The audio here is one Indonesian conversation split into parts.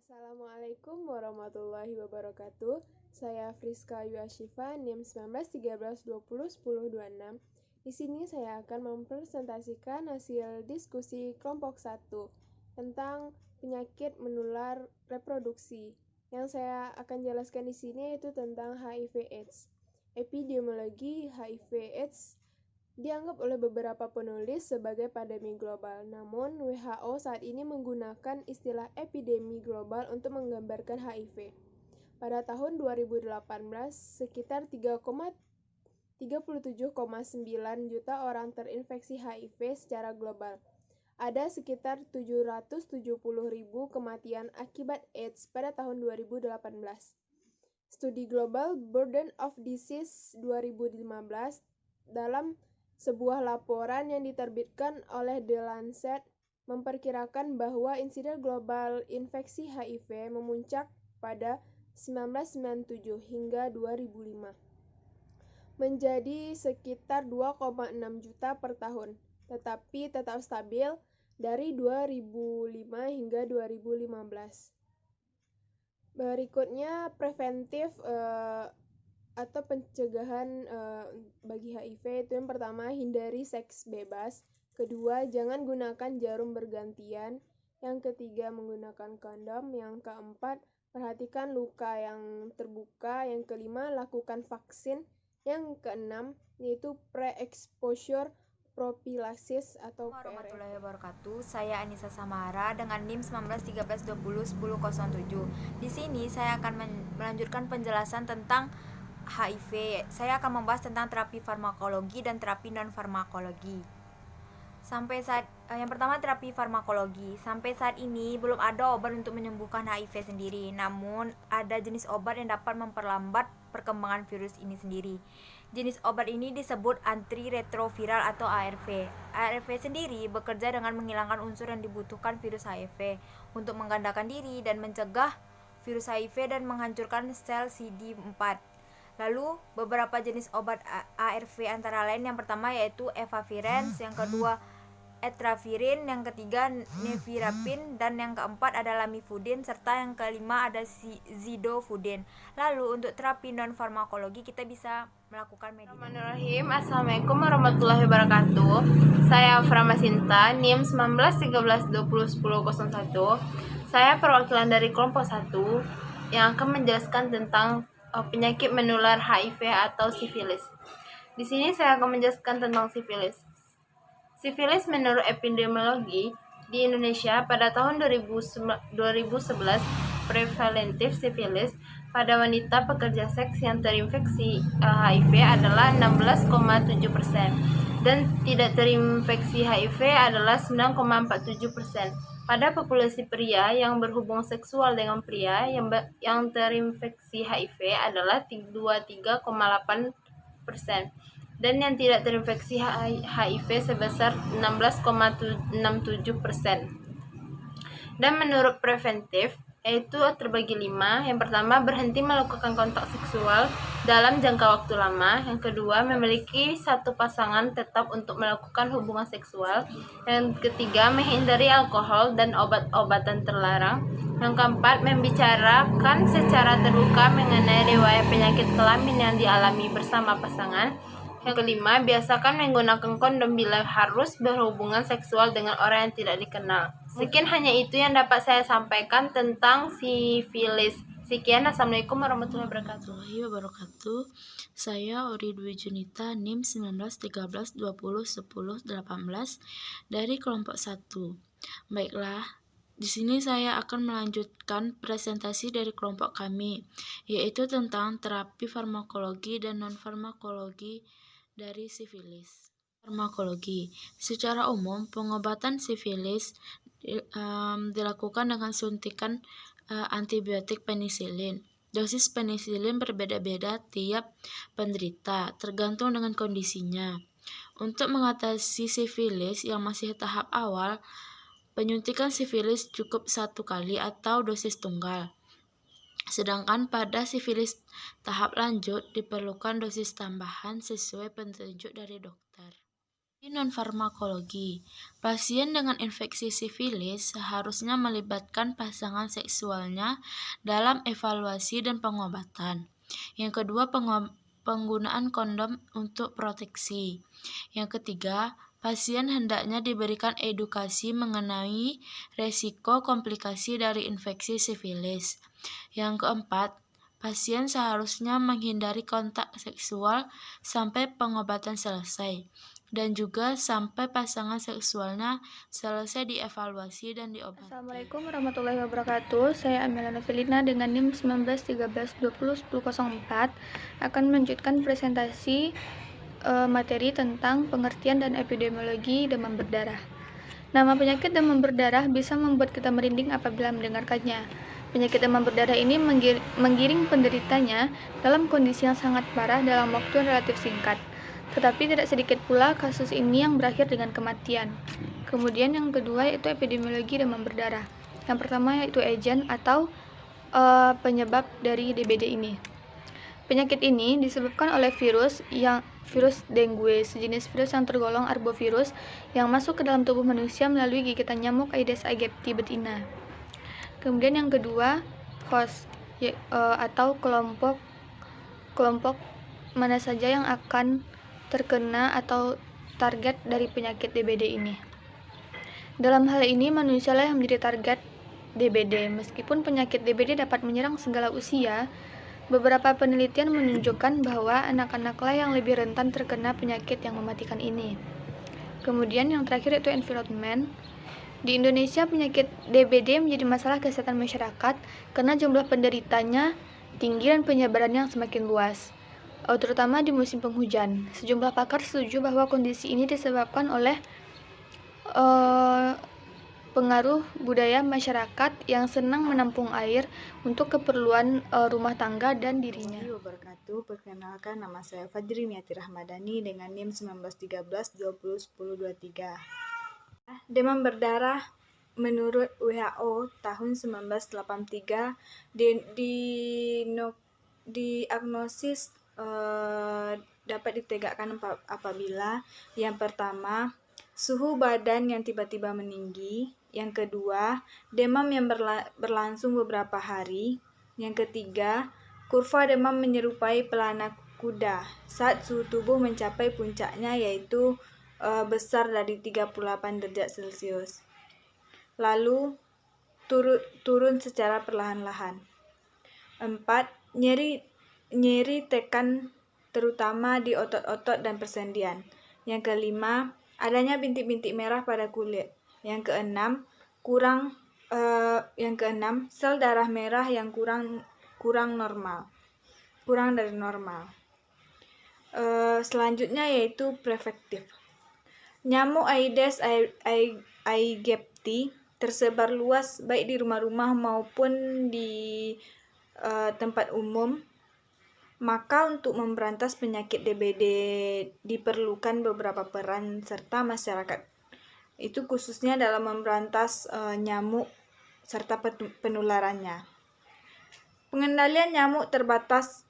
Assalamualaikum warahmatullahi wabarakatuh. Saya Friska Yuashifa, NIM 1913201026. Di sini saya akan mempresentasikan hasil diskusi kelompok 1 tentang penyakit menular reproduksi. Yang saya akan jelaskan di sini yaitu tentang HIV/AIDS. Epidemiologi HIV/AIDS dianggap oleh beberapa penulis sebagai pandemi global. Namun, WHO saat ini menggunakan istilah epidemi global untuk menggambarkan HIV. Pada tahun 2018, sekitar 37,9 juta orang terinfeksi HIV secara global. Ada sekitar 770.000 kematian akibat AIDS pada tahun 2018. Studi Global Burden of Disease 2015 dalam sebuah laporan yang diterbitkan oleh The Lancet memperkirakan bahwa insiden global infeksi HIV memuncak pada 1997 hingga 2005 menjadi sekitar 2,6 juta per tahun, tetapi tetap stabil dari 2005 hingga 2015. Berikutnya preventif atau pencegahan bagi HIV itu yang pertama, hindari seks bebas. Kedua, jangan gunakan jarum bergantian. Yang ketiga, menggunakan kondom. Yang keempat, perhatikan luka yang terbuka. Yang kelima, lakukan vaksin. Yang keenam, yaitu pre-exposure prophylaxis atau PRP. Warahmatullahi wabarakatuh. Saya Anissa Samara dengan NIM 1913201007. Di sini saya akan melanjutkan penjelasan tentang HIV. Saya akan membahas tentang terapi farmakologi dan terapi non farmakologi. Yang pertama, terapi farmakologi. Sampai saat ini belum ada obat untuk menyembuhkan HIV sendiri. Namun ada jenis obat yang dapat memperlambat perkembangan virus ini sendiri. Jenis obat ini disebut antiretroviral atau ARV. ARV sendiri bekerja dengan menghilangkan unsur yang dibutuhkan virus HIV untuk menggandakan diri dan mencegah virus HIV dan menghancurkan sel CD4. Lalu beberapa jenis obat ARV antara lain, yang pertama yaitu efavirenz, yang kedua etravirin, yang ketiga nevirapin, dan yang keempat ada lamivudin, serta yang kelima ada zidovudin. Lalu untuk terapi non farmakologi kita bisa melakukan medis. Bismillahirrahmanirrahim. Assalamualaikum warahmatullahi wabarakatuh. Saya Frama Sinta, NIM 1913201001. Saya perwakilan dari kelompok 1 yang akan menjelaskan tentang penyakit menular HIV atau sifilis. Di sini saya akan menjelaskan tentang sifilis. Sifilis menurut epidemiologi di Indonesia pada tahun 2011, prevalentif sifilis pada wanita pekerja seks yang terinfeksi HIV adalah 16,7% dan tidak terinfeksi HIV adalah 9,47%. Pada populasi pria yang berhubung seksual dengan pria yang terinfeksi HIV adalah 23,8%. Dan yang tidak terinfeksi HIV sebesar 16,67%. Dan menurut preventif, yaitu terbagi 5. Yang pertama, berhenti melakukan kontak seksual dalam jangka waktu lama. Yang kedua, memiliki satu pasangan tetap untuk melakukan hubungan seksual. Yang ketiga, menghindari alkohol dan obat-obatan terlarang. Yang keempat, membicarakan secara terbuka mengenai riwayat penyakit kelamin yang dialami bersama pasangan. Yang kelima, biasakan menggunakan kondom bila harus berhubungan seksual dengan orang yang tidak dikenal. Sekian hanya itu yang dapat saya sampaikan tentang sifilis. Sekian, Assalamualaikum warahmatullahi wabarakatuh. Saya Ori Dwi Junita, NIM 1913201018 dari kelompok 1. Baiklah, di sini saya akan melanjutkan presentasi dari kelompok kami, yaitu tentang terapi farmakologi dan non-farmakologi dari sifilis. Farmakologi. Secara umum, pengobatan sifilis dilakukan dengan suntikan antibiotik penisilin. Dosis penisilin berbeda-beda tiap penderita, tergantung dengan kondisinya. Untuk mengatasi sifilis yang masih tahap awal, penyuntikan sifilis cukup 1 kali atau dosis tunggal. Sedangkan pada sifilis tahap lanjut diperlukan dosis tambahan sesuai petunjuk dari dokter. Di non-farmakologi, pasien dengan infeksi sifilis seharusnya melibatkan pasangan seksualnya dalam evaluasi dan pengobatan. Yang kedua, penggunaan kondom untuk proteksi. Yang ketiga, pasien hendaknya diberikan edukasi mengenai resiko komplikasi dari infeksi sifilis. Yang keempat, pasien seharusnya menghindari kontak seksual sampai pengobatan selesai, dan juga sampai pasangan seksualnya selesai dievaluasi dan diobati. Assalamualaikum warahmatullahi wabarakatuh. Saya Amelia Novelina dengan NIM 1913201004 akan melanjutkan presentasi materi tentang pengertian dan epidemiologi demam berdarah. Nama penyakit demam berdarah bisa membuat kita merinding apabila mendengarkannya. Penyakit demam berdarah ini menggiring penderitanya dalam kondisi yang sangat parah dalam waktu yang relatif singkat. Tetapi tidak sedikit pula kasus ini yang berakhir dengan kematian. Kemudian yang kedua yaitu epidemiologi demam berdarah. Yang pertama yaitu agent atau penyebab dari DBD ini. Penyakit ini disebabkan oleh virus dengue, sejenis virus yang tergolong arbovirus yang masuk ke dalam tubuh manusia melalui gigitan nyamuk Aedes aegypti betina. Kemudian yang kedua, host atau kelompok mana saja yang akan terkena atau target dari penyakit DBD ini. Dalam hal ini manusia lah yang menjadi target DBD. Meskipun penyakit DBD dapat menyerang segala usia, beberapa penelitian menunjukkan bahwa anak-anaklah yang lebih rentan terkena penyakit yang mematikan ini. Kemudian yang terakhir itu environment. Di Indonesia penyakit DBD menjadi masalah kesehatan masyarakat karena jumlah penderitanya tinggi dan penyebarannya yang semakin luas, terutama di musim penghujan. Sejumlah pakar setuju bahwa kondisi ini disebabkan oleh pengaruh budaya masyarakat yang senang menampung air untuk keperluan rumah tangga dan dirinya. Wabarakatuh. Perkenalkan, nama saya Fajri Miati Rahmadani dengan NIM 1913201023. Demam berdarah menurut WHO tahun 1983 diagnosis dapat ditegakkan apabila yang pertama, suhu badan yang tiba-tiba meninggi, yang kedua, demam yang berlangsung beberapa hari, yang ketiga, kurva demam menyerupai pelana kuda saat suhu tubuh mencapai puncaknya yaitu besar dari 38 derajat Celcius. Lalu turun secara perlahan-lahan. 4. Nyeri tekan terutama di otot-otot dan persendian. Yang kelima, adanya bintik-bintik merah pada kulit. Yang keenam, sel darah merah yang kurang dari normal. Selanjutnya yaitu prefektif. Nyamuk Aedes aegypti tersebar luas baik di rumah-rumah maupun di tempat umum. Maka untuk memberantas penyakit DBD diperlukan beberapa peran serta masyarakat. Itu khususnya dalam memberantas nyamuk serta penularannya. Pengendalian nyamuk terbatas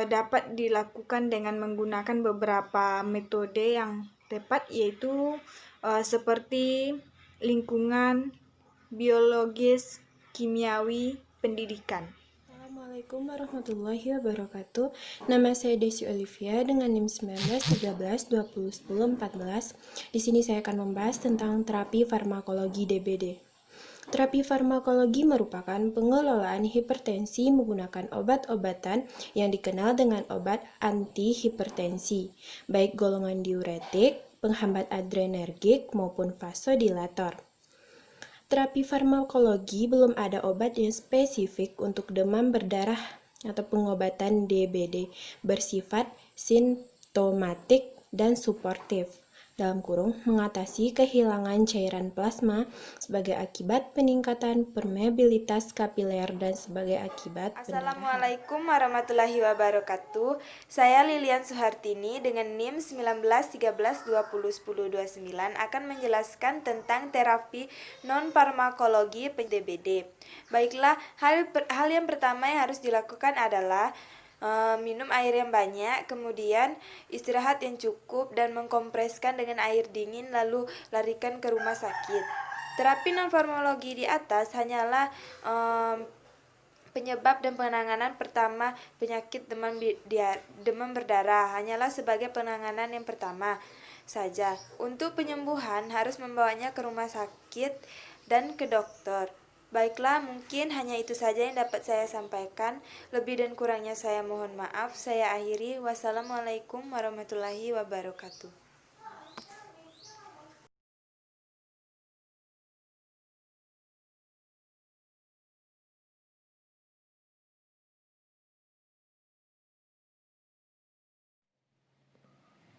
dapat dilakukan dengan menggunakan beberapa metode yang tepat yaitu seperti lingkungan, biologis, kimiawi, pendidikan. Assalamualaikum warahmatullahi wabarakatuh. Nama saya Desi Olivia dengan NIM 1913201014. Di sini saya akan membahas tentang terapi farmakologi DBD. Terapi farmakologi merupakan pengelolaan hipertensi menggunakan obat-obatan yang dikenal dengan obat antihipertensi, baik golongan diuretik, penghambat adrenergik, maupun vasodilator. Terapi farmakologi belum ada obat yang spesifik untuk demam berdarah atau pengobatan DBD bersifat simptomatik dan suportif. Dalam kurung, mengatasi kehilangan cairan plasma sebagai akibat peningkatan permeabilitas kapiler dan sebagai akibat pendarahan. Assalamualaikum warahmatullahi wabarakatuh. Saya Lilian Suhartini dengan NIM 1913201029 akan menjelaskan tentang terapi non-farmakologi DBD. Baiklah, hal yang pertama yang harus dilakukan adalah minum air yang banyak, kemudian istirahat yang cukup dan mengkompreskan dengan air dingin lalu larikan ke rumah sakit. Terapi non-farmakologi di atas hanyalah penyebab dan penanganan pertama penyakit demam berdarah, hanyalah sebagai penanganan yang pertama saja. Untuk penyembuhan harus membawanya ke rumah sakit dan ke dokter. Baiklah, mungkin hanya itu saja yang dapat saya sampaikan. Lebih dan kurangnya saya mohon maaf. Saya akhiri. Wassalamualaikum warahmatullahi wabarakatuh.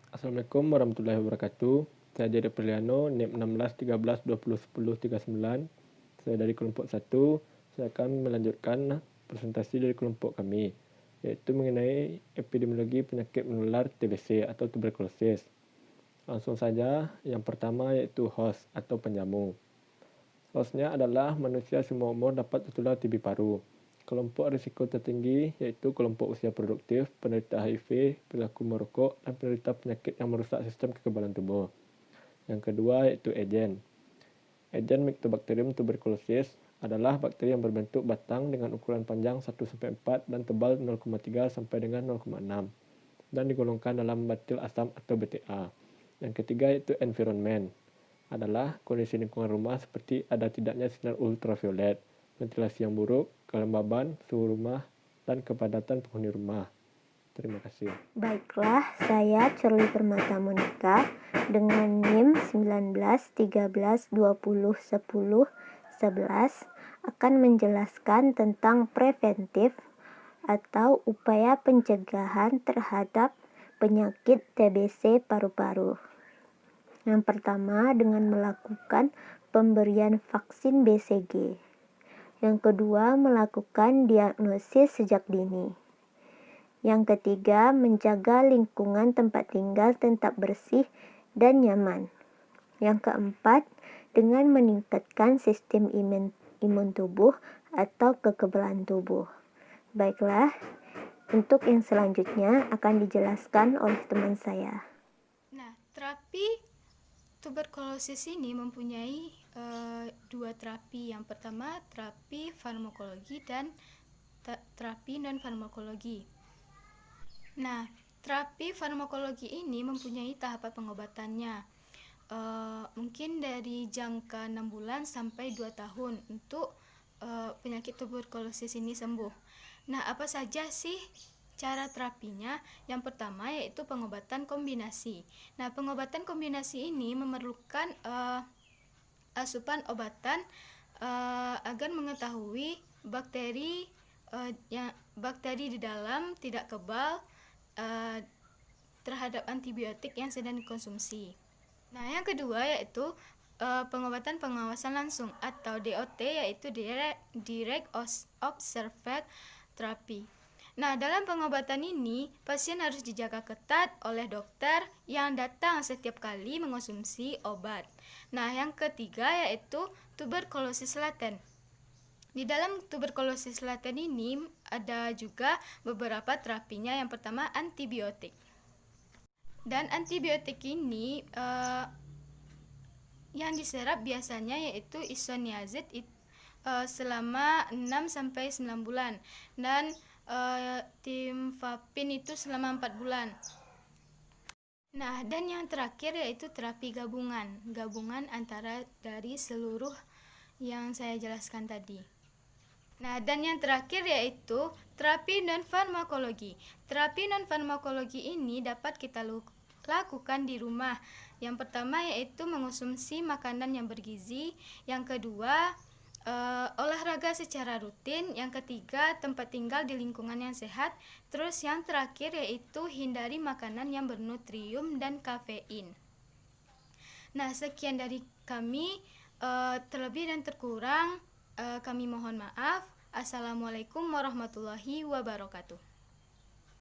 Assalamualaikum warahmatullahi wabarakatuh. Saya Jade Perliano, NIM 1613201039. Saya dari kelompok 1. Saya akan melanjutkan presentasi dari kelompok kami, yaitu mengenai epidemiologi penyakit menular TBC atau tuberkulosis. Langsung saja, yang pertama yaitu host atau penjamu. Hostnya adalah manusia semua umur dapat tertular TB paru. Kelompok risiko tertinggi yaitu kelompok usia produktif, penderita HIV, pelaku merokok, dan penderita penyakit yang merusak sistem kekebalan tubuh. Yang kedua yaitu agen. Agen Mycobacterium tuberculosis adalah bakteri yang berbentuk batang dengan ukuran panjang 1-4 dan tebal 0,3 sampai dengan 0,6 dan digolongkan dalam batil asam atau BTA. Yang ketiga yaitu environment. Adalah kondisi lingkungan rumah seperti ada tidaknya sinar ultraviolet, ventilasi yang buruk, kelembaban, suhu rumah, dan kepadatan penghuni rumah. Terima kasih. Baiklah, saya Curly Permata Monika dengan NIM 1913201011 akan menjelaskan tentang preventif atau upaya pencegahan terhadap penyakit TBC paru-paru. Yang pertama dengan melakukan pemberian vaksin BCG. Yang kedua melakukan diagnosis sejak dini. Yang ketiga, menjaga lingkungan tempat tinggal tetap bersih dan nyaman. Yang keempat, dengan meningkatkan sistem imun tubuh atau kekebalan tubuh. Baiklah, untuk yang selanjutnya akan dijelaskan oleh teman saya. Nah, terapi tuberkulosis ini mempunyai dua terapi. Yang pertama, terapi farmakologi dan terapi non-farmakologi. Nah, terapi farmakologi ini mempunyai tahapan pengobatannya. Mungkin dari jangka 6 bulan sampai 2 tahun untuk penyakit tuberkulosis ini sembuh. Nah, apa saja sih cara terapinya? Yang pertama yaitu pengobatan kombinasi. Nah, pengobatan kombinasi ini memerlukan asupan obatan agar mengetahui bakteri di dalam tidak kebal terhadap antibiotik yang sedang dikonsumsi. Nah, yang kedua yaitu pengobatan pengawasan langsung atau DOT, yaitu Direct Observed Therapy. Nah, dalam pengobatan ini pasien harus dijaga ketat oleh dokter yang datang setiap kali mengonsumsi obat. Nah, yang ketiga yaitu tuberkulosis laten. Di dalam tuberkulosis laten ini ada juga beberapa terapinya. Yang pertama antibiotik. Dan antibiotik ini yang diserap biasanya yaitu isoniazid selama 6-9 bulan dan timfapin itu selama 4 bulan. Nah, dan yang terakhir yaitu terapi gabungan antara dari seluruh yang saya jelaskan tadi. Nah, dan yang terakhir yaitu terapi non-farmakologi. Terapi non-farmakologi ini dapat kita lakukan di rumah. Yang pertama yaitu mengonsumsi makanan yang bergizi. Yang kedua, olahraga secara rutin. Yang ketiga, tempat tinggal di lingkungan yang sehat. Terus yang terakhir yaitu hindari makanan yang bernutrium dan kafein. Nah, sekian dari kami. Terlebih dan terkurang kami mohon maaf. Assalamualaikum warahmatullahi wabarakatuh.